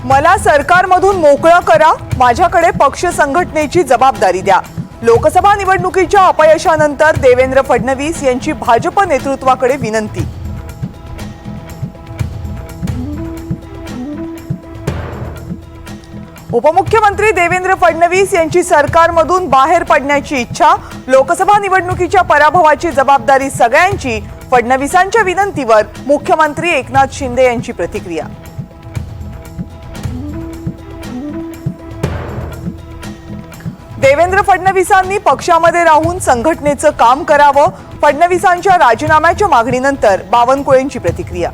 मला सरकारमधून मोकळं करा, माझ्याकडे पक्ष संघटनेची जबाबदारी द्या। लोकसभा निवडणुकीच्या अपयशानंतर देवेंद्र फडणवीस यांची भाजप नेतृत्वाकडे विनंती। उपमुख्यमंत्री देवेंद्र फडणवीस यांची सरकारमधून बाहेर पडण्याची इच्छा, लोकसभा निवडणुकीच्या पराभवाची जबाबदारी सगळ्यांची, फडणवीसांच्या विनंतीवर मुख्यमंत्री एकनाथ शिंदे यांची प्रतिक्रिया। देवेंद्र फडणवीसांनी पक्षामध्ये राहून संघटनेचं काम करावं, फडणवीसांच्या राजीनाम्याच्या मागणीनंतर बावनकुळेंची प्रतिक्रिया।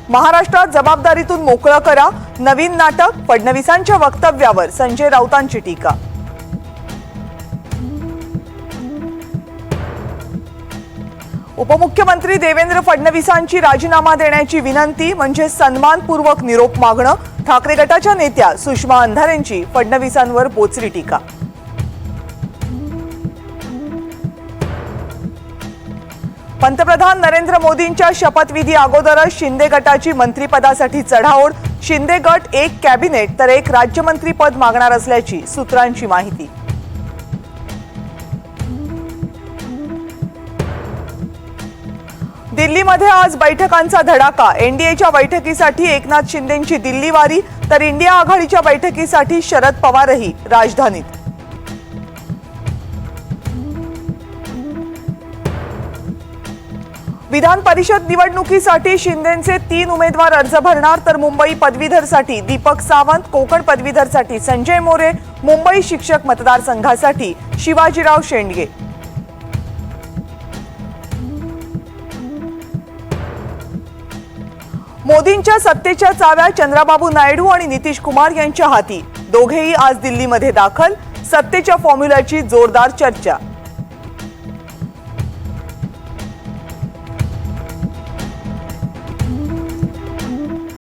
महाराष्ट्रात जबाबदारीतून मोकळं करा, नवीन नाटक, फडणवीसांच्या वक्तव्यावर संजय राऊतांची टीका। उपमुख्यमंत्री देवेंद्र फडणवीसांची राजीनामा देण्याची विनंती म्हणजे सन्मानपूर्वक निरोप मागणं, ठाकरे गटाच्या नेत्या सुषमा अंधारेंची फडणवीसांवर बोचरी टीका। पंतप्रधान नरेंद्र मोदींच्या शपथविधी अगोदरच शिंदे गटाची मंत्रिपदासाठी चढाओढ, शिंदे गट एक कॅबिनेट तर एक राज्यमंत्रीपद मागणार असल्याची सूत्रांची माहिती। दिल्लीमध्ये आज बैठकांचा धडाका, एनडीएच्या बैठकीसाठी एकनाथ शिंदेंची दिल्ली वारी तर इंडिया आघाडीच्या बैठकीसाठी शरद पवारही राजधानीत। विधान परिषद निवडणुकीसाठी शिंदेंचे 3 उमेदवार अर्ज भरणार तर मुंबई पदवीधरसाठी दीपक सावंत, कोकण पदवीधरसाठी संजय मोरे, मुंबई शिक्षक मतदारसंघासाठी शिवाजीराव शेंडगे। मोदींच्या सत्तेच्या चाव्या चंद्राबाबू नायडू आणि नितीश कुमार यांच्या हाती, दोघेही आज दिल्लीमध्ये दाखल, सत्तेच्या फॉर्म्युल्याची जोरदार चर्चा।